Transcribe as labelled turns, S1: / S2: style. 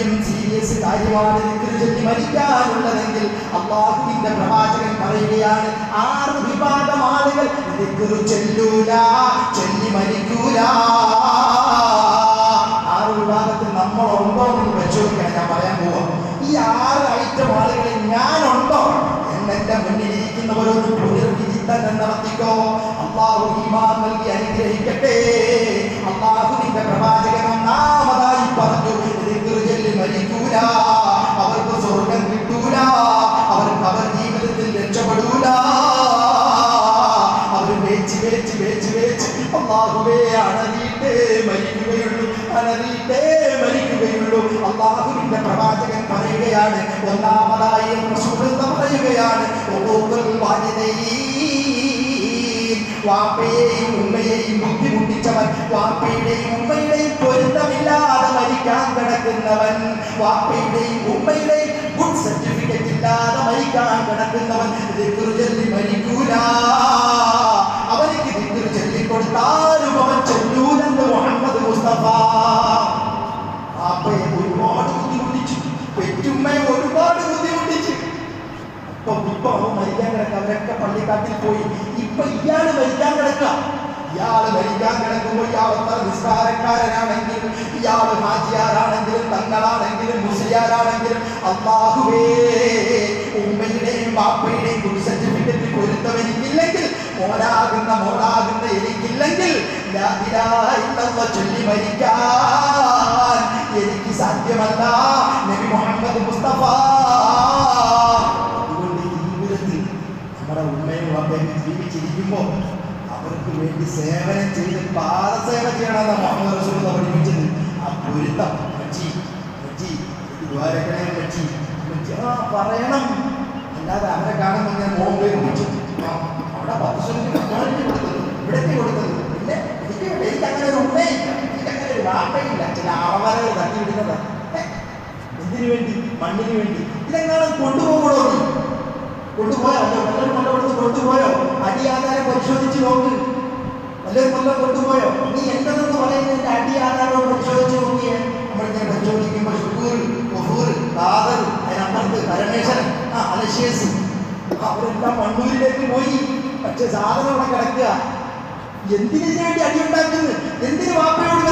S1: ഇത്രയും സീരിയസ് കാര്യമാണ് ദിക്ർ ചൊല്ലി മരിക്കാനുള്ളതെങ്കിൽ അല്ലാഹുവിന്റെ പ്രവാചകൻ പറയുകയാണ് 6 വിഭാഗം ആളുകൾ ദിക്ർ ചൊല്ലൂല, ചൊല്ലി മരിക്കൂല. 6 വിഭാഗത്തിൽ നമ്മളുണ്ടോ എന്ന് പരിശോധിക്കാൻ ഞാൻ പറയാൻ പോവാം. ഈ 6 ഐറ്റം ആളുകളിൽ ഞാനുണ്ടോ എന്നെന്റെ മുന്നിലിരിക്കുന്നവരൊന്ന് പുനർവിചിന്തനം നടത്തിക്കോ. അല്ലാഹു ഈമാൻ നൽകി അനുഗ്രഹിക്കട്ടെ. അല്ലാഹുവിന്റെ പ്രവാചകൻ ഒന്നാമതായി പറഞ്ഞു, ദിക്ർ ചൊല്ലി മരിക്കൂല, അവർക്ക് സ്വർഗം കിട്ടൂല, അവർക്ക് അവർ ജീവിതത്തിൽ രക്ഷപ്പെടൂല. അവർ വേച്ച് വേച്ച് വേച്ച് വേച്ച് അല്ലാഹുവേ അണറിയിട്ടേ മരിക്കുകയുള്ളൂ, അണറിയിട്ടേ മരിക്കുകയുള്ളൂ. അല്ലാഹുവിന്റെ പ്രവാചകൻ പറയുകയാണ്, ഒന്നാമതായി റസൂലുള്ളാഹി പറയുകയാണ്, വാപ്പയെയും ഉമ്മയെയും ബുദ്ധിമുട്ടിച്ചവൻ, വാപ്പയുടെയും ഉമ്മയുടെയും പൊരുത്തമില്ലാതെ മരിക്കാൻ കിടക്കുന്നവൻ, വാപ്പയുടെയും ഉമ്മയുടെയും ഗുഡ് സർട്ടിഫിക്കറ്റ് ഇല്ലാതെ മരിക്കാൻ കിടക്കുന്നവൻ ദിക്ർ ചൊല്ലി മരിക്കൂല. അവർക്ക് ദിക്ർ ചൊല്ലിക്കൊടുത്താലും അവൻ ചൊല്ലൂലെന്ന് മുഹമ്മദ് മുസ്തഫ. വാപ്പയെ ഒരുപാട് ബുദ്ധിമുട്ടിച്ചു, പെറ്റുമ്മയെ ഒരുപാട് ബുദ്ധിമുട്ടിച്ചു. ഇപ്പൊ അവൻ മരിക്കാൻ കിടക്കുക, അവരൊക്കെ പള്ളിക്കാട്ടിൽ പോയി. ഇപ്പൊ ഇയാള് മരിക്കാൻ കിടക്കുക. ഇയാള് മരിക്കാൻ കിടക്കുമ്പോൾ ഇയാൾ എത്ര നിസ്കാരക്കാരനാണെങ്കിലും, ഇയാള് ഹാജിയാരാണെങ്കിലും, തങ്ങളാണെങ്കിലും, മുസ്ലിയാരാണെങ്കിലും, അല്ലാഹുവേ ഉമ്മയുടെയും ബാപ്പയുടെയും ഗുഡ് സർട്ടിഫിക്കറ്റ് പൊരുത്തം എനിക്കില്ലെങ്കിൽ, മോളാകുന്ന എനിക്കില്ലെങ്കിൽ ലാ ഇലാഹ ഇല്ലല്ലാഹ് ചൊല്ലി മരിക്കാൻ എനിക്ക് സാധ്യമല്ല. നബി മുഹമ്മദ് മുസ്തഫ. അതുകൊണ്ട് ജീവിതത്തിൽ നമ്മുടെ ഉമ്മയും ബാപ്പയും ജീവിച്ചിരിക്കുമ്പോൾ അവർക്ക് വേണ്ടി സേവനം ചെയ്ത് പാദസേവ ചെയ്യണമെന്ന് മുഹമ്മദ് റസൂലുള്ളാഹി പഠിപ്പിച്ചത്. ആ പൊരുത്തം പറയണം. അല്ലാതെ അവരെ കാണുമ്പോൾ ഞാൻ മോമ്പേ കുടിച്ചു, അവിടെ 10 കൊടുത്തത്, ഇവിടേക്ക് കൊടുത്തത്, പിന്നെ എനിക്ക് അങ്ങനെ ഒരു ഉമ്മയില്ല, എനിക്കങ്ങനെ ഒരു വാപ്പയില്ല. ചില ആവരകൾ തട്ടിവിടുന്നത് എന്തിനു വേണ്ടി? മണ്ണിന് വേണ്ടി. ഇതെങ്ങാനും കൊണ്ടുപോകണോ? കൊണ്ടുപോയോ? വല്ലവരും കൊണ്ടുപോകുന്നത് കൊണ്ടുപോയോ? അടിയാധാരം പരിശോധിച്ച് നോക്ക്. വല്ലവരും കൊല്ലം കൊണ്ടുപോയോ? നീ എന്തെന്ന് പറയുന്നതിന്റെ അടിയാധാരം പരിശോധിച്ച് നോക്കിയേ. നമ്മളിങ്ങനെ പരിശോധിക്കുമ്പോൾ ഷുക്കൂർ, ഗഫൂർ, ഖാദർ, അതിനപ്പുറത്ത് പരമേശ്വരൻ, അലശേസ്, അവരെല്ലാം മണ്ണൂരിലേക്ക് പോയി. പക്ഷെ സാധനം അവിടെ കിടക്കുക. എന്തിനു വേണ്ടി അടിയുണ്ടാക്കുന്നത്? എന്തിന് വാപ്പയോട്